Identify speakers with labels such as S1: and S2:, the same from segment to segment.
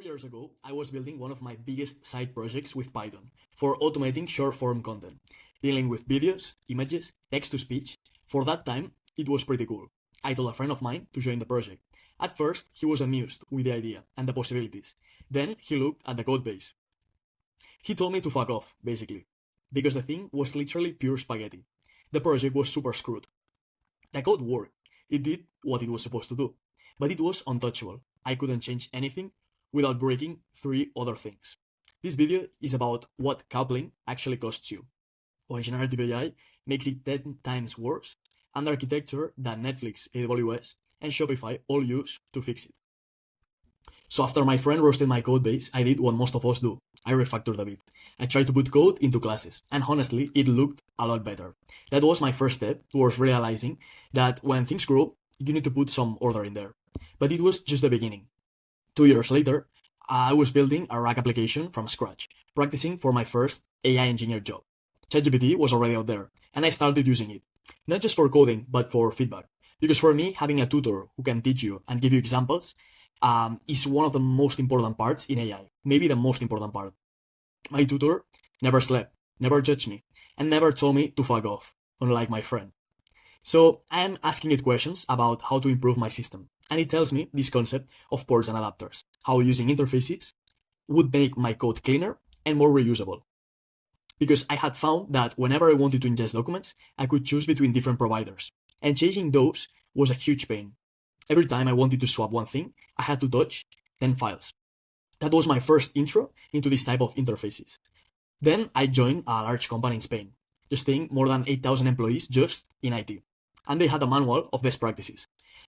S1: 4 years ago, I was building one of my biggest side projects with Python for automating short-form content, dealing with videos, images, text-to-speech. For that time, it was pretty cool. I told a friend of mine to join the project. At first, he was amused with the idea and the possibilities. Then he looked at the codebase. He told me to fuck off, basically, because the thing was literally pure spaghetti. The project was super screwed. The code worked. It did what it was supposed to do. But it was untouchable. I couldn't change anything without breaking 3 other things. This video is about what coupling actually costs you, why generative AI makes it 10 times worse, and the architecture that Netflix, AWS, and Shopify all use to fix it. So after my friend roasted my codebase, I did what most of us do. I refactored a bit. I tried to put code into classes, and honestly, it looked a lot better. That was my first step towards realizing that when things grow, you need to put some order in there. But it was just the beginning. 2 years later, I was building a RAG application from scratch, practicing for my first AI engineer job. ChatGPT was already out there, and I started using it. Not just for coding, but for feedback. Because for me, having a tutor who can teach you and give you examples is one of the most important parts in AI. Maybe the most important part. My tutor never slept, never judged me, and never told me to fuck off, unlike my friend. So I am asking it questions about how to improve my system. And it tells me this concept of ports and adapters, how using interfaces would make my code cleaner and more reusable. Because I had found that whenever I wanted to ingest documents, I could choose between different providers. And changing those was a huge pain. Every time I wanted to swap one thing, I had to touch 10 files. That was my first intro into this type of interfaces. Then I joined a large company in Spain, just seeing more than 8,000 employees just in IT. And they had a manual of best practices.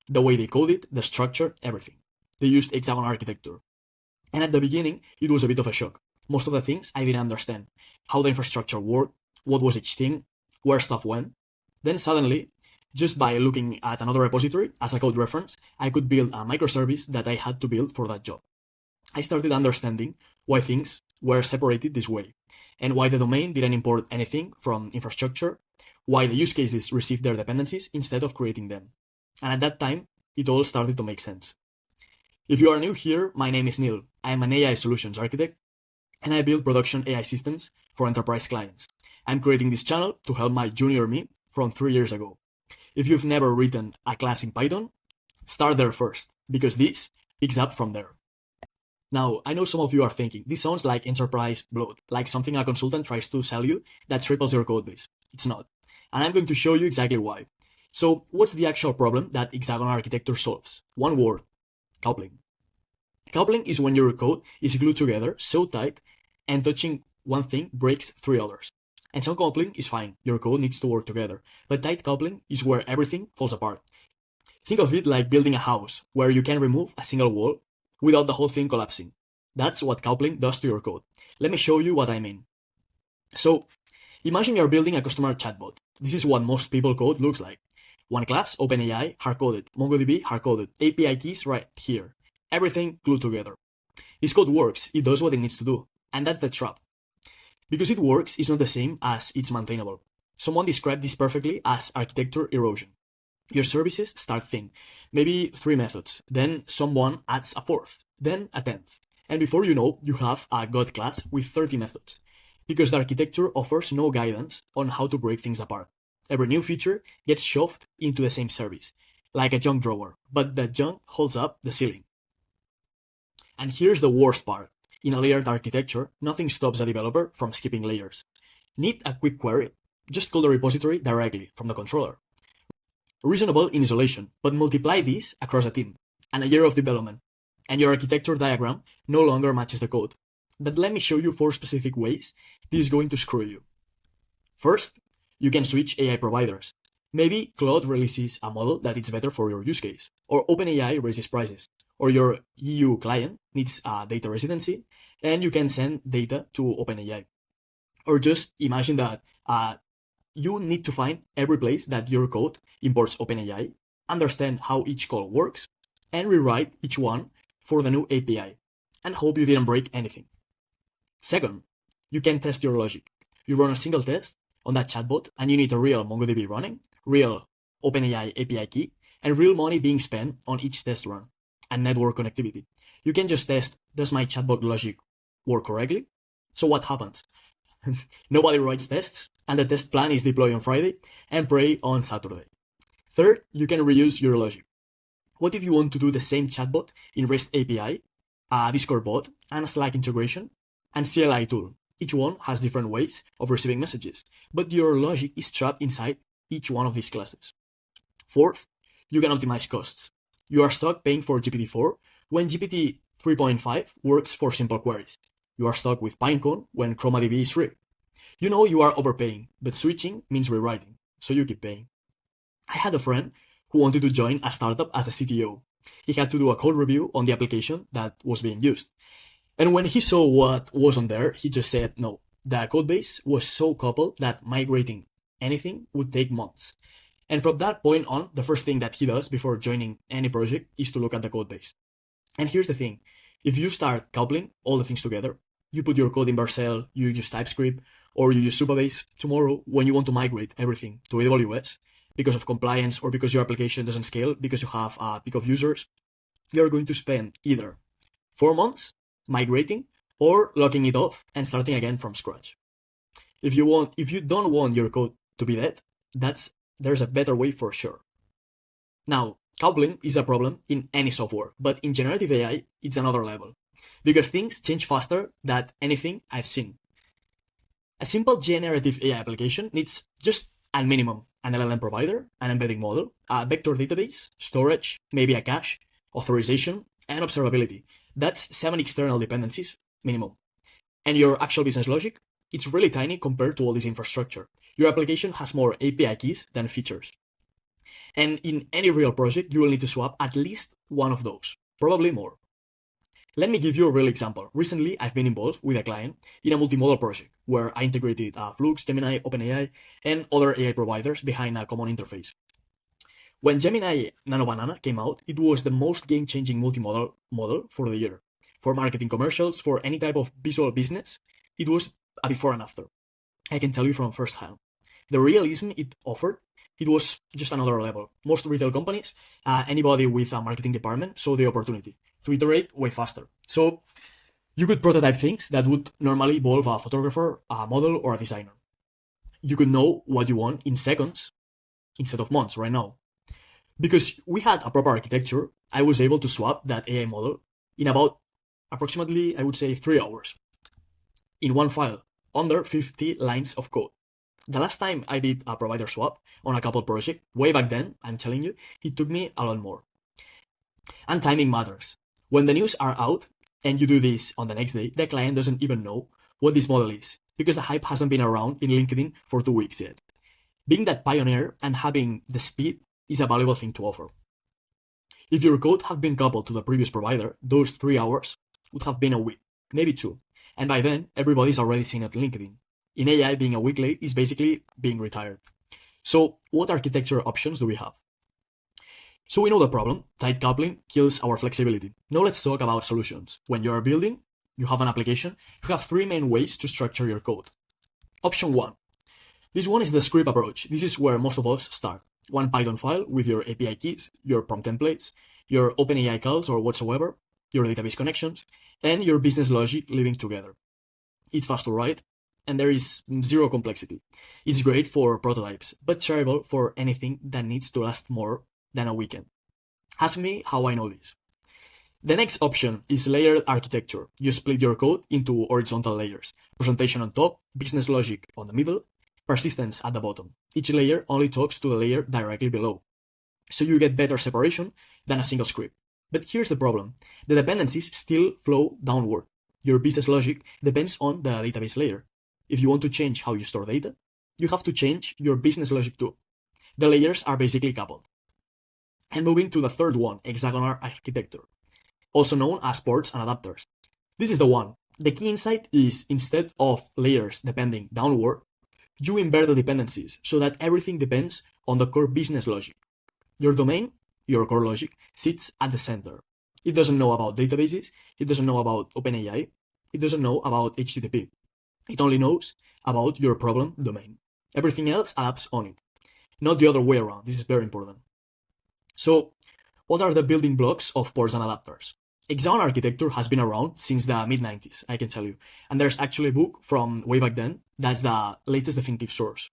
S1: The way they coded, the structure, everything. They used Hexagonal architecture. And at the beginning, it was a bit of a shock. Most of the things I didn't understand. How the infrastructure worked, what was each thing, where stuff went. Then suddenly, just by looking at another repository as a code reference, I could build a microservice that I had to build for that job. I started understanding why things were separated this way, and why the domain didn't import anything from infrastructure, why the use cases received their dependencies instead of creating them. And at that time, it all started to make sense. If you are new here, my name is Neil. I am an AI solutions architect, and I build production AI systems for enterprise clients. I'm creating this channel to help my junior me from 3 years ago. If you've never written a class in Python, start there first, because this picks up from there. Now, I know some of you are thinking, this sounds like enterprise bloat, like something a consultant tries to sell you that triples your codebase. It's not. And I'm going to show you exactly why. So, what's the actual problem that Hexagonal architecture solves? One word: coupling. Coupling is when your code is glued together so tight and touching one thing breaks 3 others. And some coupling is fine, your code needs to work together, but tight coupling is where everything falls apart. Think of it like building a house, where you can remove a single wall without the whole thing collapsing. That's what coupling does to your code. Let me show you what I mean. So, imagine you're building a customer chatbot. This is what most people code looks like. One class, OpenAI, hard-coded, MongoDB, hard-coded, API keys right here. Everything glued together. This code works, it does what it needs to do, and that's the trap. Because it works is not the same as it's maintainable. Someone described this perfectly as architecture erosion. Your services start thin, maybe 3 methods, then someone adds a 4th, then a 10th. And before you know, you have a God class with 30 methods. Because the architecture offers no guidance on how to break things apart. Every new feature gets shoved into the same service, like a junk drawer, but the junk holds up the ceiling. And here's the worst part. In a layered architecture, nothing stops a developer from skipping layers. Need a quick query? Just call the repository directly from the controller. Reasonable in isolation, but multiply this across a team, and a year of development, and your architecture diagram no longer matches the code. But let me show you 4 specific ways this is going to screw you. First, you can switch AI providers. Maybe Claude releases a model that is better for your use case, or OpenAI raises prices, or your EU client needs a data residency, and you can send data to OpenAI. Or just imagine that you need to find every place that your code imports OpenAI, understand how each call works, and rewrite each one for the new API, and hope you didn't break anything. Second, you can test your logic. You run a single test on that chatbot, and you need a real MongoDB running, real OpenAI API key, and real money being spent on each test run, and network connectivity. You can just test, does my chatbot logic work correctly? So what happens? Nobody writes tests, and the test plan is deployed on Friday and pray on Saturday. Third, you can reuse your logic. What if you want to do the same chatbot in REST API, a Discord bot, and a Slack integration, and CLI tool? Each one has different ways of receiving messages, but your logic is trapped inside each one of these classes. Fourth, you can optimize costs. You are stuck paying for GPT-4 when GPT 3.5 works for simple queries. You are stuck with Pinecone when ChromaDB is free. You know you are overpaying, but switching means rewriting, so you keep paying. I had a friend who wanted to join a startup as a CTO. He had to do a code review on the application that was being used. And when he saw what was on there, he just said no. The codebase was so coupled that migrating anything would take months. And from that point on, the first thing that he does before joining any project is to look at the codebase. And here's the thing. If you start coupling all the things together, you put your code in Vercel, you use TypeScript, or you use Supabase, tomorrow, when you want to migrate everything to AWS, because of compliance or because your application doesn't scale, because you have a peak of users, you're going to spend either 4 months migrating or locking it off and starting again from scratch. If you don't want your code to be dead, there's a better way for sure. Now, coupling is a problem in any software, but in generative AI, it's another level, because things change faster than anything I've seen. A simple generative AI application needs just at minimum an LLM provider, an embedding model, a vector database, storage, maybe a cache, authorization, and observability. That's 7 external dependencies minimum. And your actual business logic, it's really tiny compared to all this infrastructure. Your application has more API keys than features. And in any real project, you will need to swap at least one of those, probably more. Let me give you a real example. Recently, I've been involved with a client in a multimodal project where I integrated Flux, Gemini, OpenAI, and other AI providers behind a common interface. When Gemini Nano Banana came out, it was the most game-changing multimodal model for the year. For marketing commercials, for any type of visual business, it was a before and after. I can tell you from first hand. The realism it offered, it was just another level. Most retail companies, anybody with a marketing department, saw the opportunity to iterate way faster. So you could prototype things that would normally involve a photographer, a model, or a designer. You could know what you want in seconds instead of months right now. Because we had a proper architecture, I was able to swap that AI model in about approximately, I would say, 3 hours. In one file, under 50 lines of code. The last time I did a provider swap on a couple project, way back then, I'm telling you, it took me a lot more. And timing matters. When the news are out and you do this on the next day, the client doesn't even know what this model is because the hype hasn't been around in LinkedIn for 2 weeks yet. Being that pioneer and having the speed is a valuable thing to offer. If your code had been coupled to the previous provider, those 3 hours would have been a week, maybe 2. And by then, everybody's already seen it on LinkedIn. In AI, being a week late is basically being retired. So what architecture options do we have? So we know the problem. Tight coupling kills our flexibility. Now let's talk about solutions. When you are building, you have an application, you have 3 main ways to structure your code. Option 1. This one is the script approach. This is where most of us start. One Python file with your API keys, your prompt templates, your OpenAI calls or whatsoever, your database connections, and your business logic living together. It's fast to write, and there is zero complexity. It's great for prototypes, but terrible for anything that needs to last more than a weekend. Ask me how I know this. The next option is layered architecture. You split your code into horizontal layers. Presentation on top, business logic on the middle, persistence at the bottom. Each layer only talks to the layer directly below. So you get better separation than a single script. But here's the problem. The dependencies still flow downward. Your business logic depends on the database layer. If you want to change how you store data, you have to change your business logic too. The layers are basically coupled. And moving to the third one, hexagonal architecture, also known as ports and adapters. This is the one. The key insight is instead of layers depending downward, you invert the dependencies so that everything depends on the core business logic. Your domain, your core logic, sits at the center. It doesn't know about databases, it doesn't know about OpenAI, it doesn't know about HTTP. It only knows about your problem domain. Everything else adapts on it. Not the other way around. This is very important. So, what are the building blocks of ports and adapters? Hexagonal architecture has been around since the mid-90s, I can tell you. And there's actually a book from way back then that's the latest definitive source.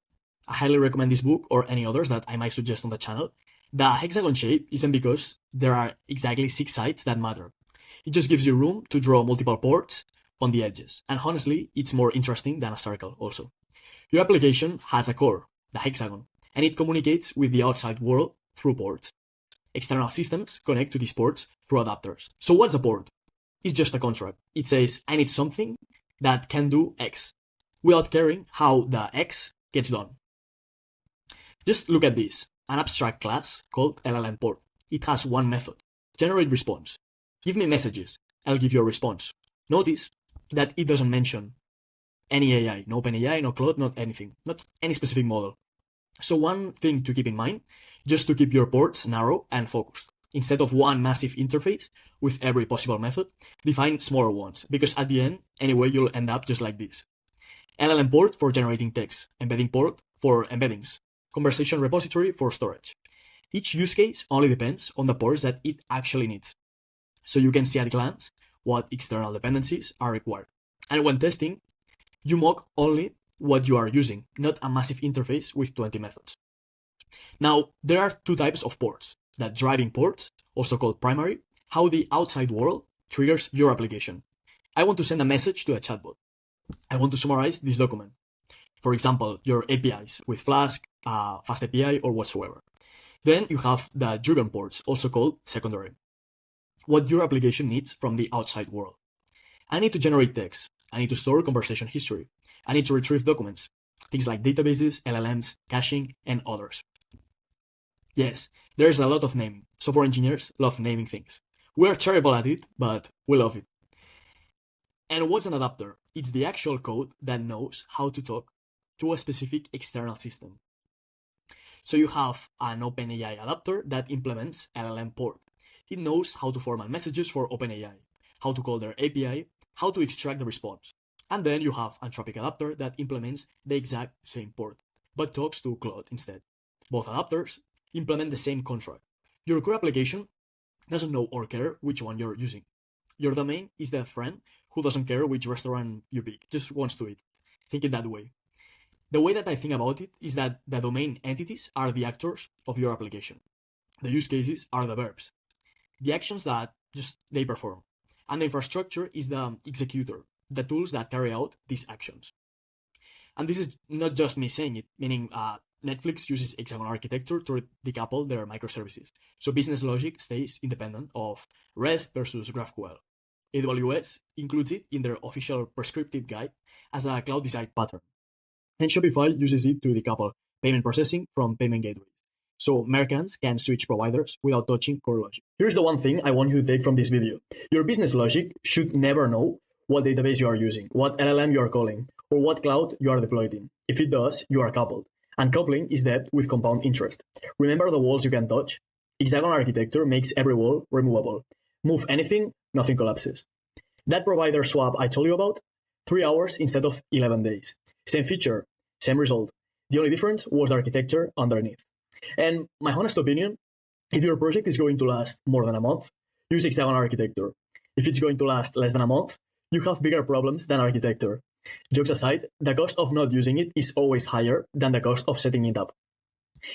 S1: I highly recommend this book or any others that I might suggest on the channel. The hexagon shape isn't because there are exactly 6 sides that matter. It just gives you room to draw multiple ports on the edges. And honestly, it's more interesting than a circle also. Your application has a core, the hexagon, and it communicates with the outside world through ports. External systems connect to these ports through adapters. So what's a port? It's just a contract. It says, I need something that can do X, without caring how the X gets done. Just look at this, an abstract class called LLM port. It has one method, generate response. Give me messages, I'll give you a response. Notice that it doesn't mention any AI, no OpenAI, no Claude, not anything, not any specific model. So one thing to keep in mind, just to keep your ports narrow and focused. Instead of one massive interface with every possible method, define smaller ones, because at the end, anyway, you'll end up just like this. LLM port for generating text, embedding port for embeddings, conversation repository for storage. Each use case only depends on the ports that it actually needs. So you can see at a glance what external dependencies are required. And when testing, you mock only what you are using, not a massive interface with 20 methods. Now, there are 2 types of ports. The driving ports, also called primary, how the outside world triggers your application. I want to send a message to a chatbot. I want to summarize this document. For example, your APIs with Flask, Fast API, or whatsoever. Then you have the driven ports, also called secondary. What your application needs from the outside world. I need to generate text. I need to store conversation history. I need to retrieve documents, things like databases, LLMs, caching, and others. Yes, there's a lot of naming. Software engineers love naming things. We're terrible at it, but we love it. And what's an adapter? It's the actual code that knows how to talk to a specific external system. So you have an OpenAI adapter that implements LLM port. It knows how to format messages for OpenAI, how to call their API, how to extract the response. And then you have Anthropic adapter that implements the exact same port, but talks to Claude instead. Both adapters implement the same contract. Your core application doesn't know or care which one you're using. Your domain is that friend who doesn't care which restaurant you pick, just wants to eat. Think it that way. The way that I think about it is that the domain entities are the actors of your application. The use cases are the verbs, the actions that just they perform. And the infrastructure is the executor, the tools that carry out these actions. And this is not just me saying it, meaning Netflix uses hexagonal architecture to decouple their microservices. So business logic stays independent of REST versus GraphQL. AWS includes it in their official prescriptive guide as a cloud design pattern. And Shopify uses it to decouple payment processing from payment gateways. So merchants can switch providers without touching core logic. Here's the one thing I want you to take from this video. Your business logic should never know what database you are using, what LLM you are calling, or what cloud you are deployed in. If it does, you are coupled. And coupling is debt with compound interest. Remember the walls you can touch? Hexagonal architecture makes every wall removable. Move anything, nothing collapses. That provider swap I told you about, 3 hours instead of 11 days. Same feature, same result. The only difference was the architecture underneath. And my honest opinion, if your project is going to last more than a month, use hexagonal architecture. If it's going to last less than a month, you have bigger problems than architecture. Jokes aside, the cost of not using it is always higher than the cost of setting it up.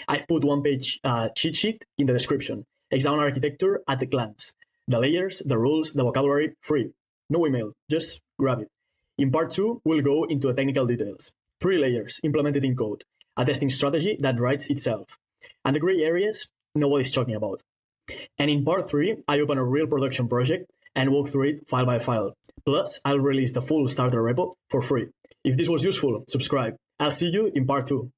S1: I've put 1-page cheat sheet in the description. Hexagonal architecture at a glance. The layers, the rules, the vocabulary, free. No email, just grab it. In part 2, we'll go into the technical details. 3 layers implemented in code. A testing strategy that writes itself. And the gray areas, nobody's talking about. And in part 3, I open a real production project and walk through it file by file. Plus, I'll release the full starter repo for free. If this was useful, subscribe. I'll see you in part 2.